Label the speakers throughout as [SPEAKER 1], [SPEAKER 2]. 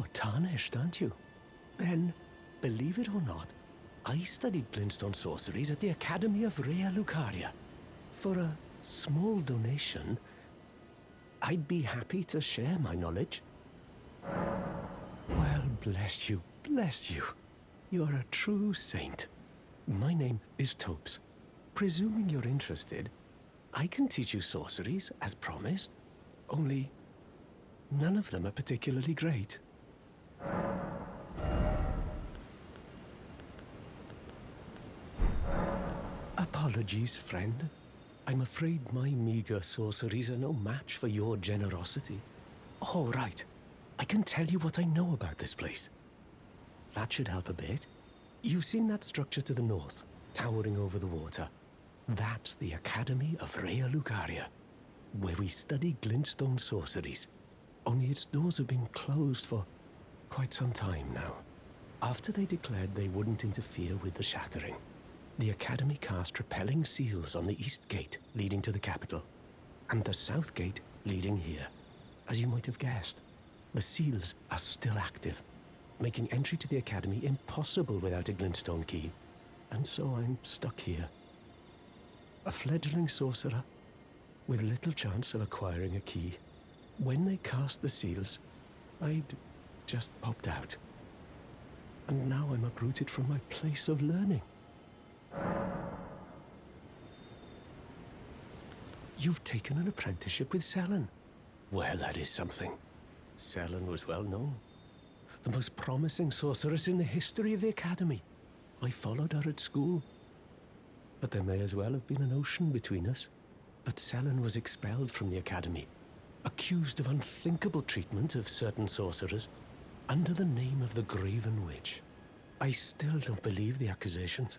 [SPEAKER 1] You're tarnished, aren't you? Then, believe it or not, I studied glintstone sorceries at the Academy of Rea Lucaria. For a small donation, I'd be happy to share my knowledge. Well, bless you, bless you. You're a true saint. My name is Thops. Presuming you're interested, I can teach you sorceries, as promised. Only, none of them are particularly great. Apologies, friend. I'm afraid my meager sorceries are no match for your generosity. Oh, right. I can tell you what I know about this place. That should help a bit. You've seen that structure to the north, towering over the water. That's the Academy of Rea Lucaria, where we study glintstone sorceries. Only its doors have been closed for quite some time now. After they declared they wouldn't interfere with the shattering, the Academy cast repelling seals on the east gate leading to the capital, and the south gate leading here. As you might have guessed, the seals are still active, making entry to the Academy impossible without a glintstone key. And so I'm stuck here. A fledgling sorcerer with little chance of acquiring a key. When they cast the seals, I'd just popped out. And now I'm uprooted from my place of learning. You've taken an apprenticeship with Saidin. Well, that is something. Saidin was well known. The most promising sorceress in the history of the Academy. I followed her at school. But there may as well have been an ocean between us. But Saidin was expelled from the Academy, accused of unthinkable treatment of certain sorcerers, under the name of the Graven Witch. I still don't believe the accusations.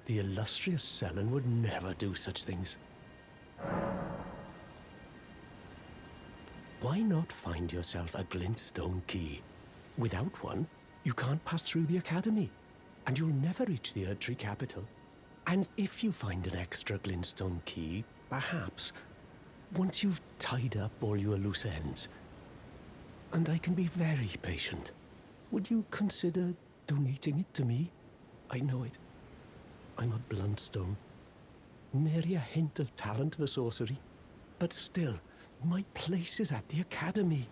[SPEAKER 1] The illustrious Saidin would never do such things. Why not find yourself a glintstone key? Without one, you can't pass through the Academy, and you'll never reach the Erdtree capital. And if you find an extra glintstone key, perhaps, once you've tied up all your loose ends, and I can be very patient, would you consider donating it to me? I know it. I'm a bluntstone. Nary a hint of talent for sorcery. But still, my place is at the Academy.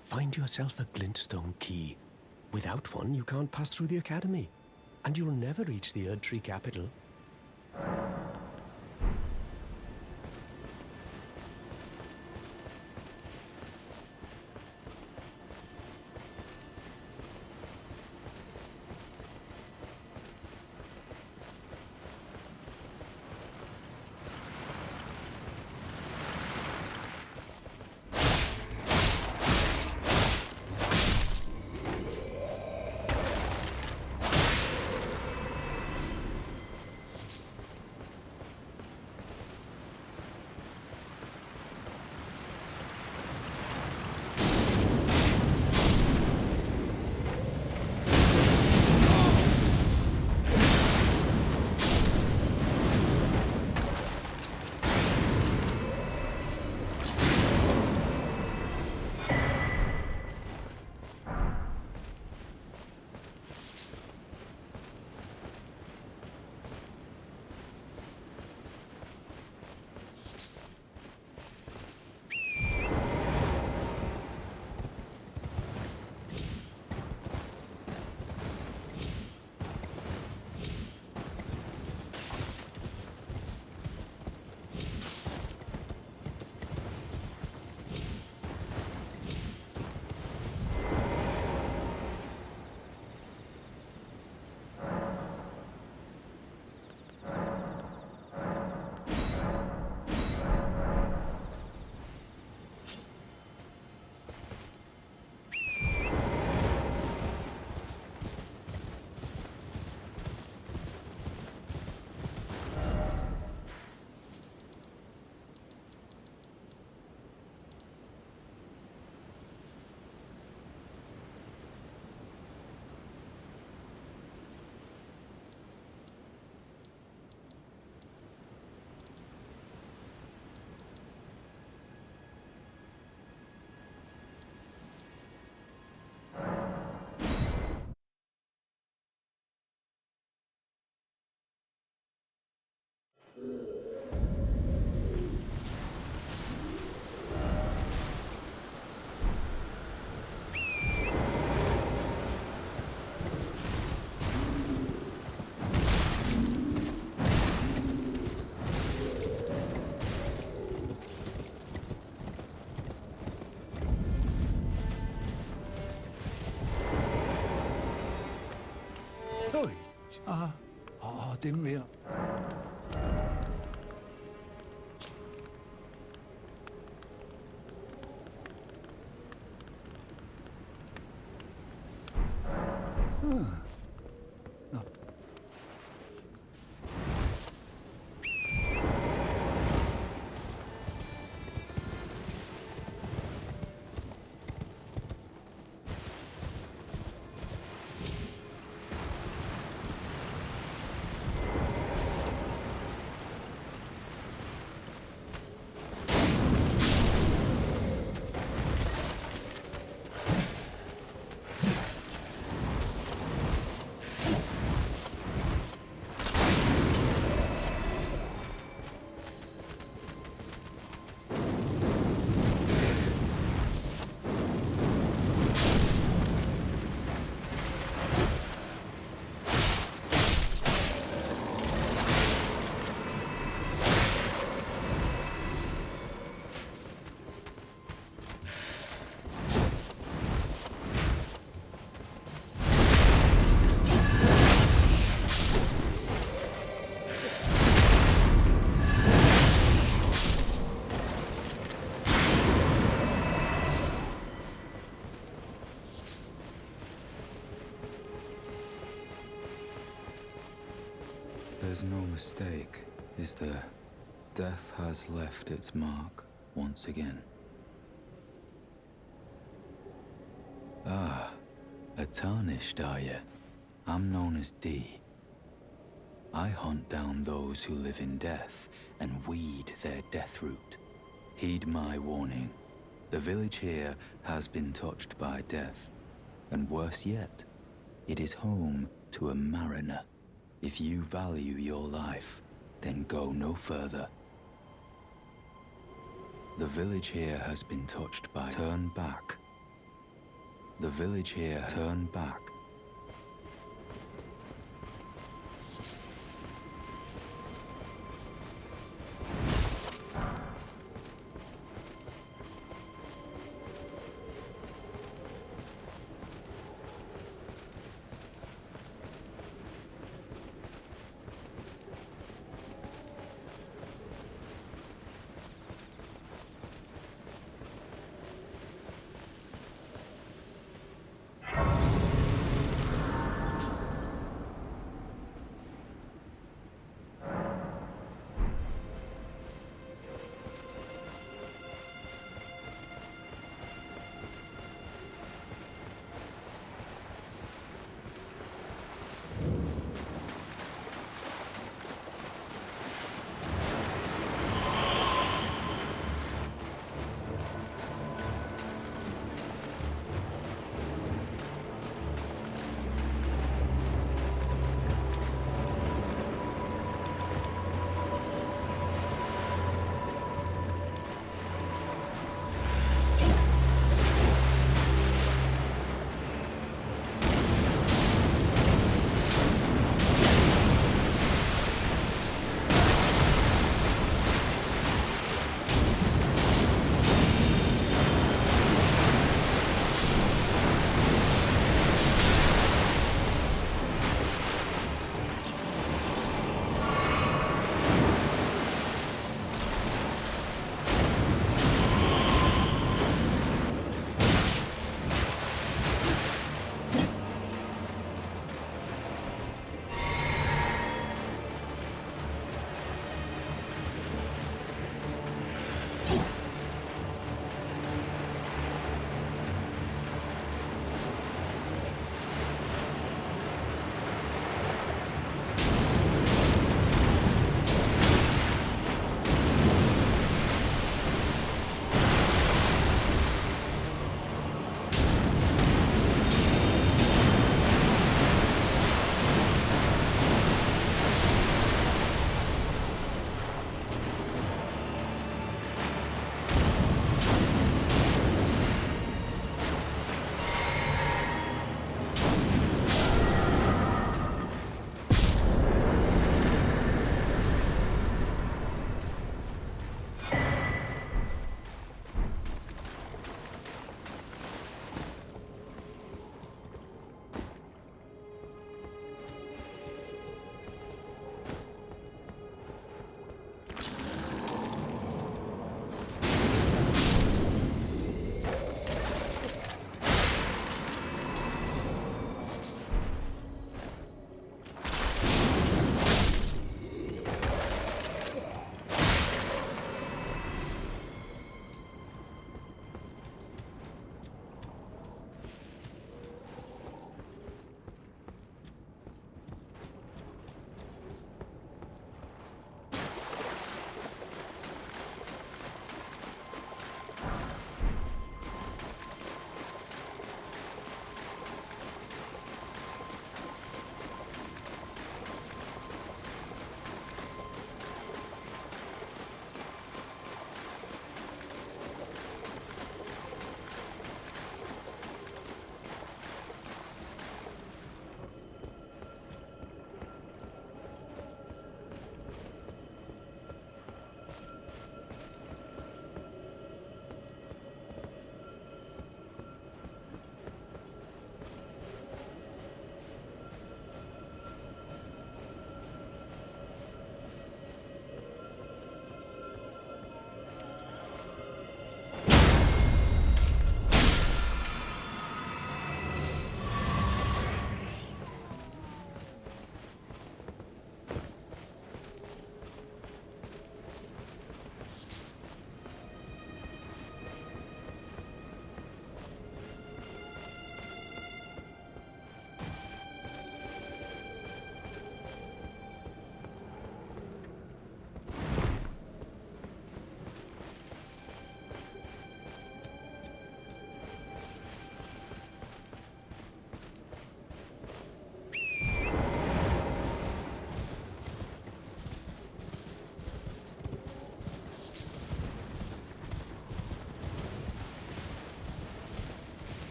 [SPEAKER 1] Find yourself a glintstone key. Without one, you can't pass through the Academy, and you'll never reach the Erdtree capital.
[SPEAKER 2] Oh, didn't realize.
[SPEAKER 3] There's no mistake, is there? Death has left its mark once again. Ah, a tarnished, are you? I'm known as D. I hunt down those who live in death and weed their death root. Heed my warning. The village here has been touched by death. And worse yet, it is home to a mariner. If you value your life, then go no further. The village here has been touched by... Turn back. The village here... Turn back.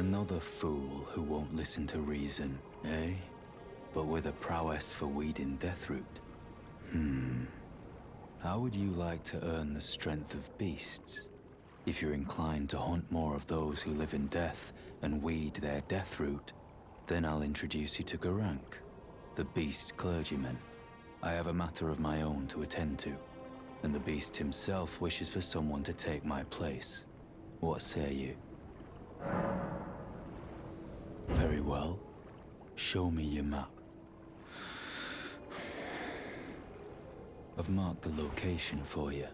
[SPEAKER 3] Another fool who won't listen to reason, eh? But with a prowess for weeding Deathroot. How would you like to earn the strength of beasts? If you're inclined to hunt more of those who live in death and weed their Deathroot, then I'll introduce you to Garank, the beast clergyman. I have a matter of my own to attend to, and the beast himself wishes for someone to take my place. What say you? Very well. Show me your map. I've marked the location for you,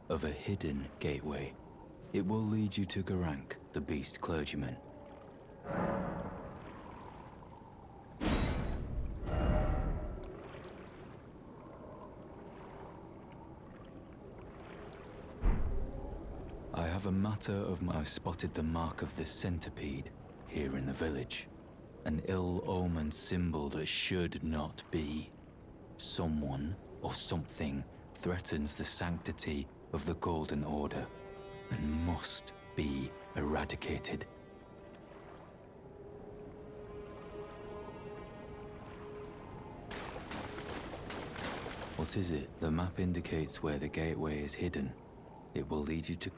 [SPEAKER 3] of a hidden gateway. It will lead you to Garank, the beast clergyman. I have a matter of my... I spotted the mark of the centipede here in the village. An ill-omened symbol that should not be. Someone or something threatens the sanctity of the Golden Order and must be eradicated. What is it? The map indicates where the gateway is hidden. It will lead you to...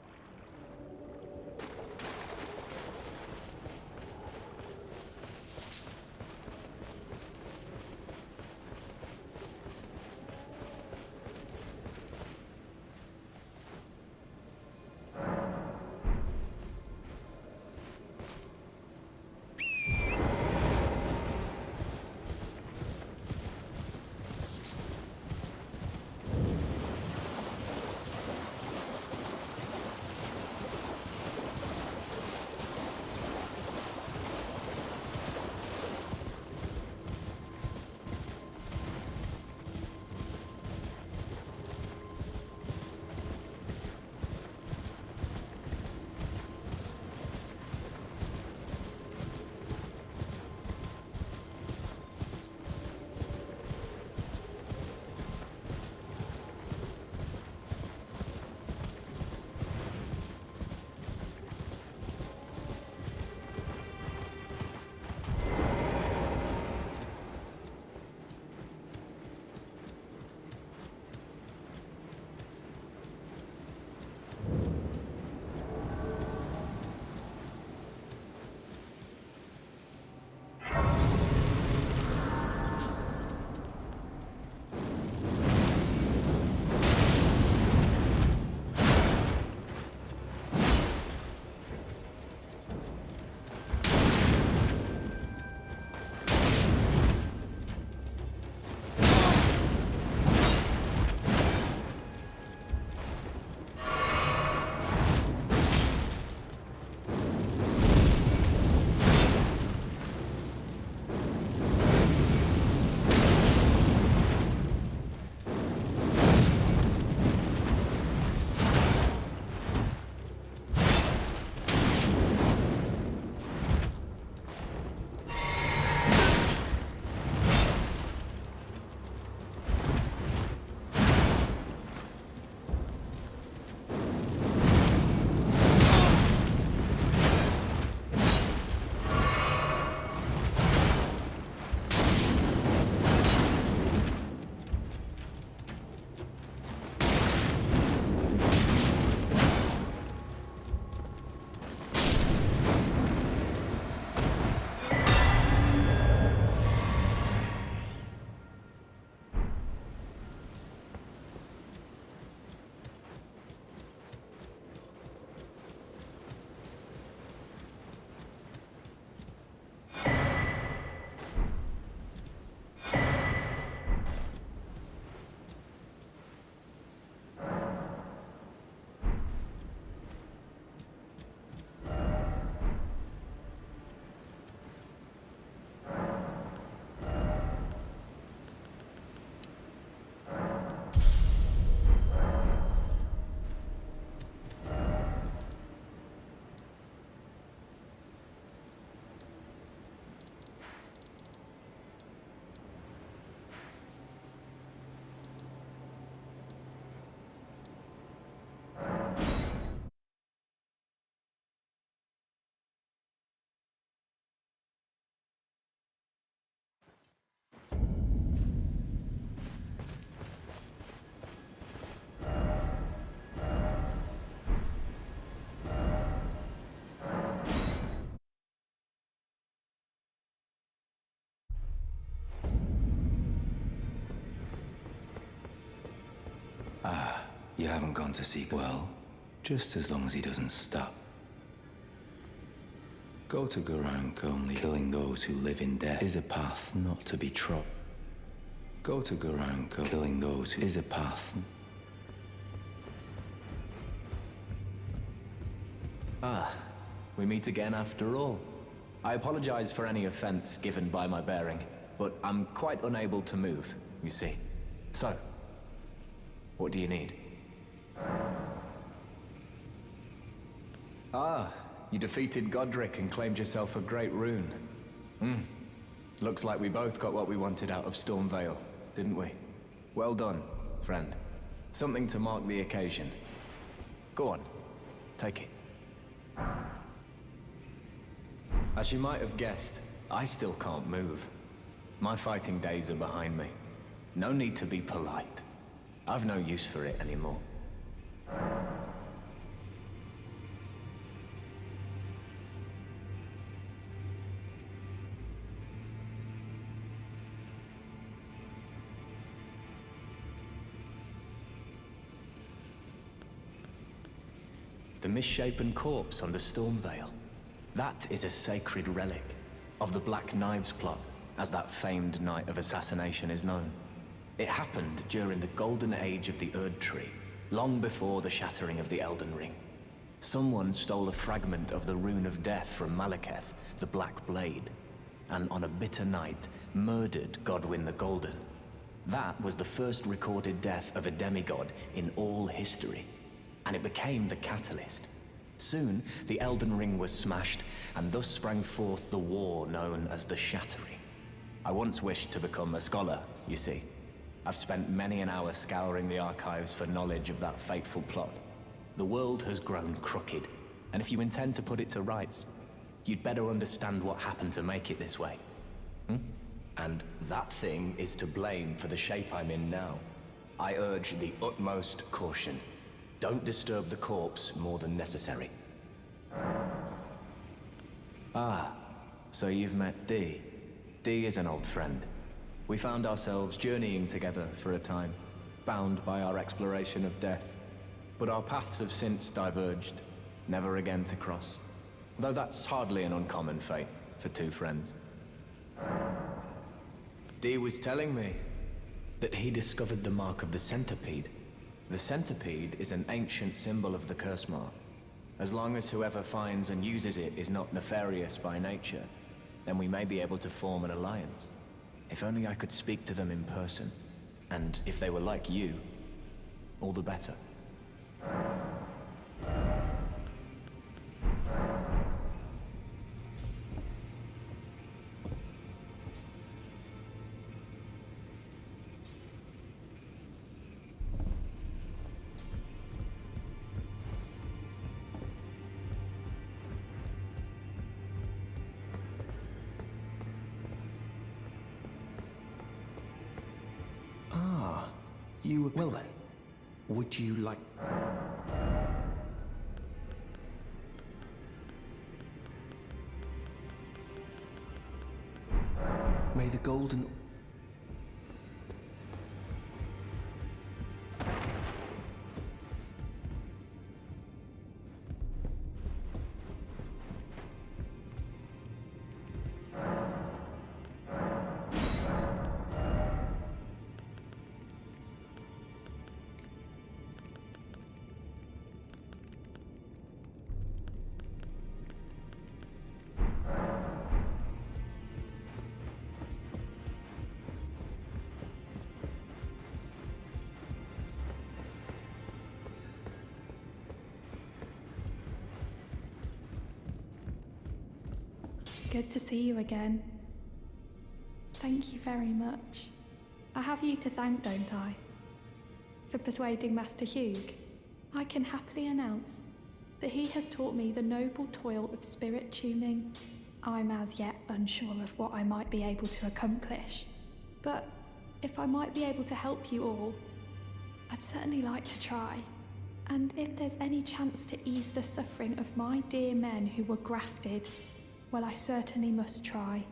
[SPEAKER 3] You haven't gone to seek well, just as long as he doesn't stop. Go to Gurrank only. Killing those who live in death is a path not to be trod. Go to Gurrank. Killing those who is a path.
[SPEAKER 2] Ah, we meet again after all. I apologize for any offense given by my bearing, but I'm quite unable to move, you see. So, what do you need? Ah, you defeated Godric and claimed yourself a great rune. Looks like we both got what we wanted out of Stormvale, didn't we? Well done, friend. Something to mark the occasion. Go on, take it. As you might have guessed, I still can't move. My fighting days are behind me. No need to be polite. I've no use for it anymore. The misshapen corpse under Stormvale. That is a sacred relic of the Black Knives plot, as that famed night of assassination is known. It happened during the golden age of the Erd Tree, long before the shattering of the Elden Ring. Someone stole a fragment of the Rune of Death from Malekith, the Black Blade, and on a bitter night, murdered Godwyn the Golden. That was the first recorded death of a demigod in all history, and it became the catalyst. Soon, the Elden Ring was smashed, and thus sprang forth the war known as the Shattering. I once wished to become a scholar, you see. I've spent many an hour scouring the archives for knowledge of that fateful plot. The world has grown crooked, and if you intend to put it to rights, you'd better understand what happened to make it this way. And that thing is to blame for the shape I'm in now. I urge the utmost caution. Don't disturb the corpse more than necessary. Ah, so you've met Dee. Dee is an old friend. We found ourselves journeying together for a time, bound by our exploration of death. But our paths have since diverged, never again to cross. Though that's hardly an uncommon fate for two friends. Dee was telling me that he discovered the mark of the centipede. The centipede is an ancient symbol of the curse mark. As long as whoever finds and uses it is not nefarious by nature, then we may be able to form an alliance. If only I could speak to them in person. And if they were like you, all the better.
[SPEAKER 1] You... Well then, would you like... May the golden...
[SPEAKER 4] Good to see you again. Thank you very much. I have you to thank, don't I? For persuading Master Hugh. I can happily announce that he has taught me the noble toil of spirit tuning. I'm as yet unsure of what I might be able to accomplish, but if I might be able to help you all, I'd certainly like to try. And if there's any chance to ease the suffering of my dear men who were grafted, well, I certainly must try.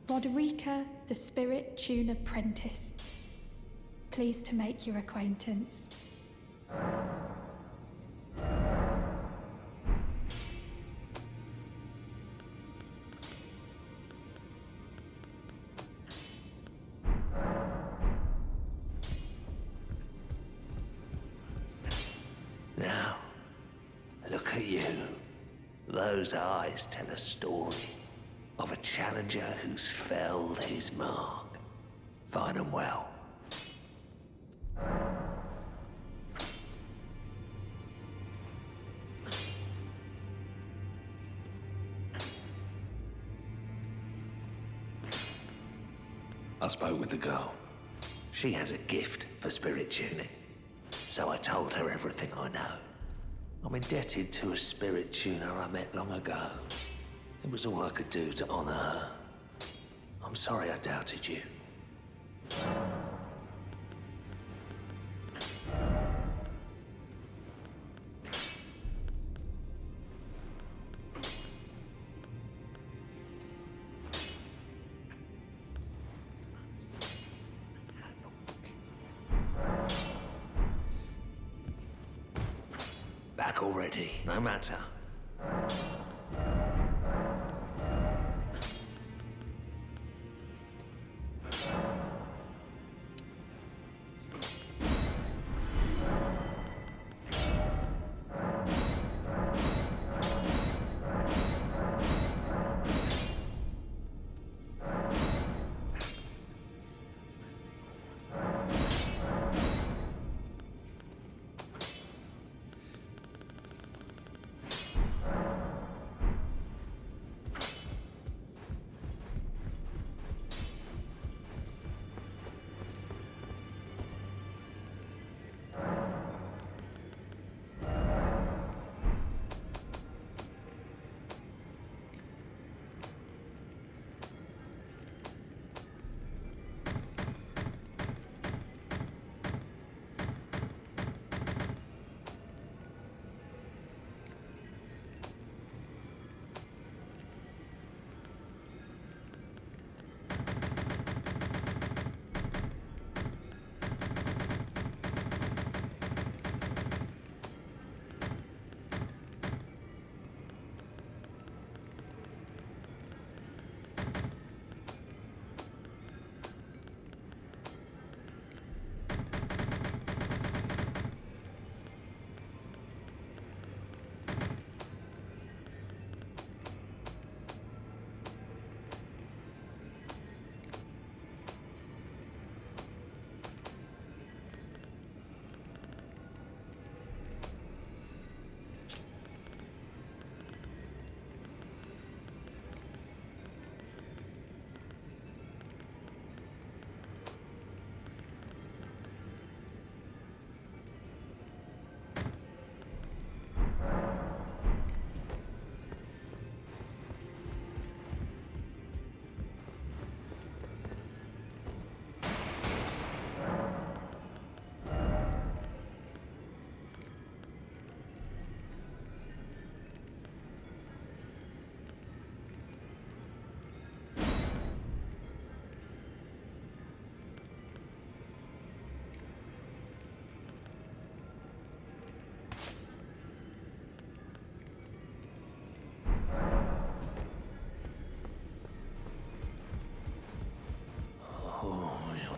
[SPEAKER 4] Roderica, the Spirit Tune Apprentice. Pleased to make your acquaintance.
[SPEAKER 5] Now, look at you. Those eyes tell a story of a challenger who's felled his mark. Fine and well. I spoke with the girl. She has a gift for spirit tuning. So I told her everything I know. I'm indebted to a spirit tuner I met long ago. It was all I could do to honor her. I'm sorry I doubted you. Back already, no matter.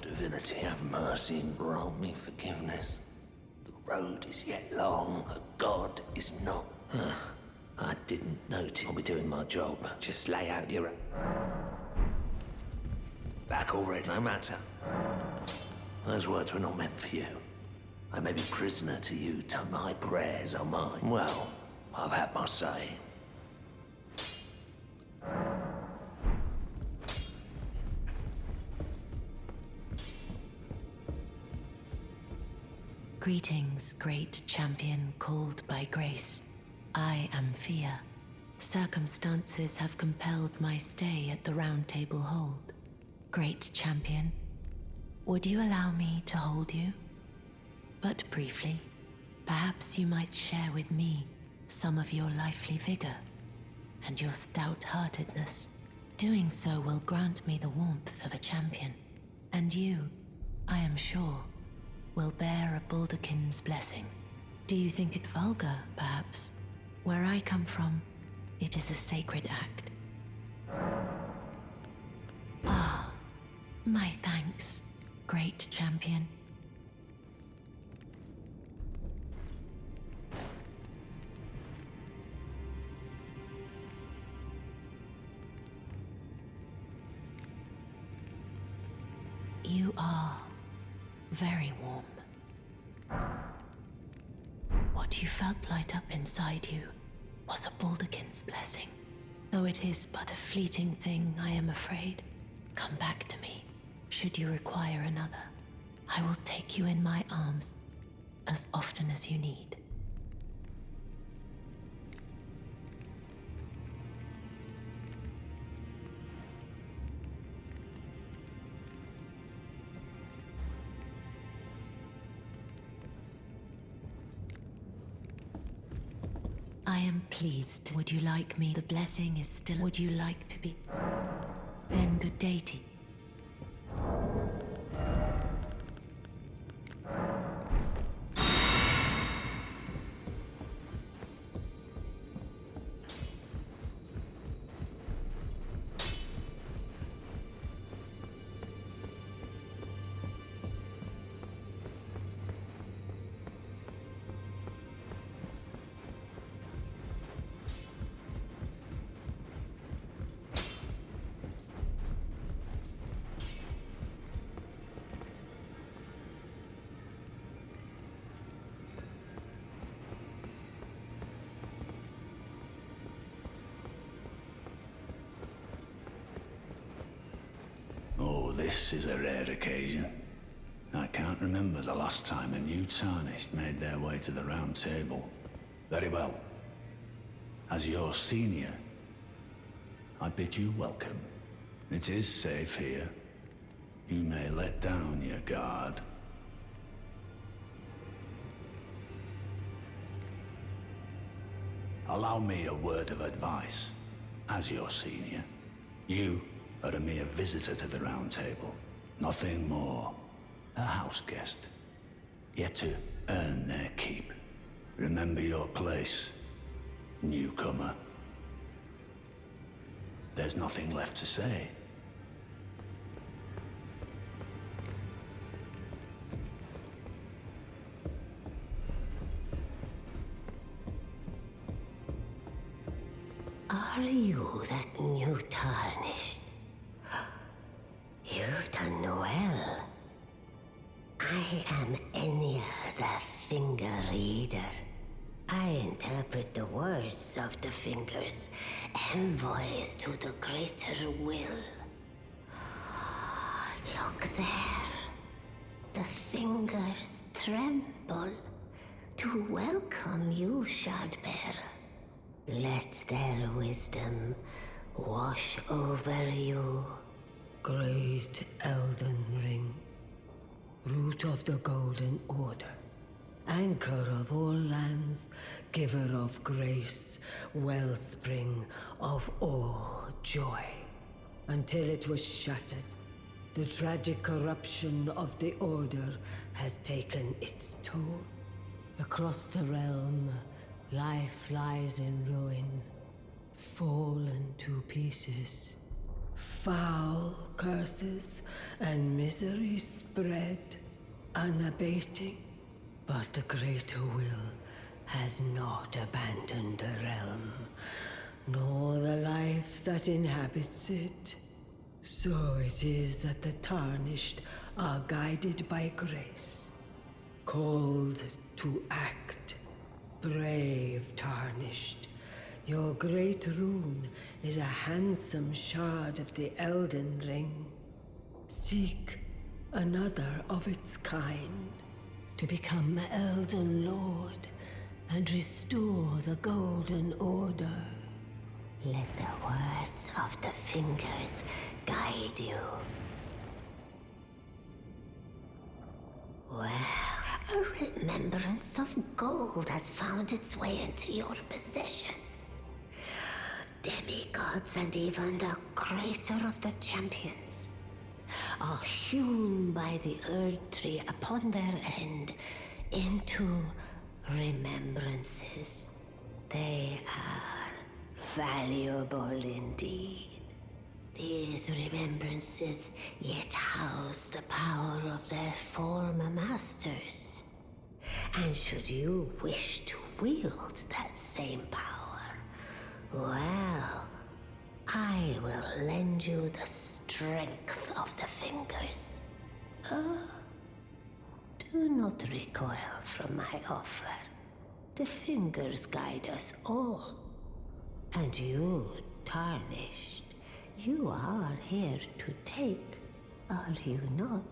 [SPEAKER 5] Divinity, have mercy and grant me forgiveness. The road is yet long, a god is not. I didn't notice. I'll be doing my job. Just lay out your... Back already, no matter. Those words were not meant for you. I may be prisoner to you, to my prayers are mine. Well, I've had my say.
[SPEAKER 6] Greetings, great champion called by grace. I am Fia. Circumstances have compelled my stay at the Round Table Hold. Great champion, would you allow me to hold you? But briefly, perhaps you might share with me some of your lively vigor and your stout-heartedness. Doing so will grant me the warmth of a champion, and you, I am sure, will bear a Baldakin's blessing. Do you think it vulgar, perhaps? Where I come from, it is a sacred act. Ah, my thanks, great champion. You are very warm. What you felt light up inside you was a Baldakin's blessing. Though it is but a fleeting thing, I am afraid. Come back to me, should you require another. I will take you in my arms as often as you need. I am pleased. Would you like me? The blessing is still... Would you like to be... Then good day to you.
[SPEAKER 3] Oh, this is a rare occasion. I can't remember the last time a new Tarnished made their way to the Round Table. Very well. As your senior, I bid you welcome. It is safe here. You may let down your guard. Allow me a word of advice. As your senior, you are a mere visitor to the Round Table. Nothing more. A house guest. Yet to earn their keep. Remember your place, newcomer. There's nothing left to say.
[SPEAKER 7] Are you that new Tarnished? You've done well. I am Enya the Finger Reader. I interpret the words of the fingers, envoys to the greater will. Look there. The fingers tremble to welcome you, Shardbearer. Let their wisdom wash over you.
[SPEAKER 8] Great Elden Ring, root of the Golden Order, anchor of all lands, giver of grace, wellspring of all joy. Until it was shattered, the tragic corruption of the Order has taken its toll. Across the realm, life lies in ruin, fallen to pieces. Foul curses and misery spread, unabating. But the greater will has not abandoned the realm, nor the life that inhabits it. So it is that the Tarnished are guided by grace, called to act. Brave Tarnished, your great rune is a handsome shard of the Elden Ring. Seek another of its kind to become Elden Lord and restore the Golden Order.
[SPEAKER 7] Let the words of the fingers guide you. Well, a remembrance of gold has found its way into your possession. Demigods and even the creator of the champions are hewn by the Erd Tree upon their end into remembrances. They are valuable indeed. These remembrances yet house the power of their former masters. And should you wish to wield that same power, well, I will lend you the strength of the fingers. Oh, do not recoil from my offer. The fingers guide us all. And you, tarnished, you are here to take, are you not?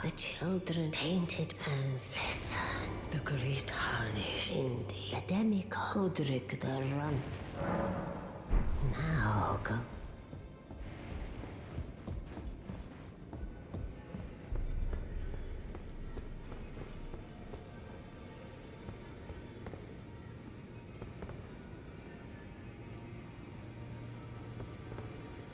[SPEAKER 7] The children tainted man's listen. The great tarnish in the demigod Godric the Runt. Now go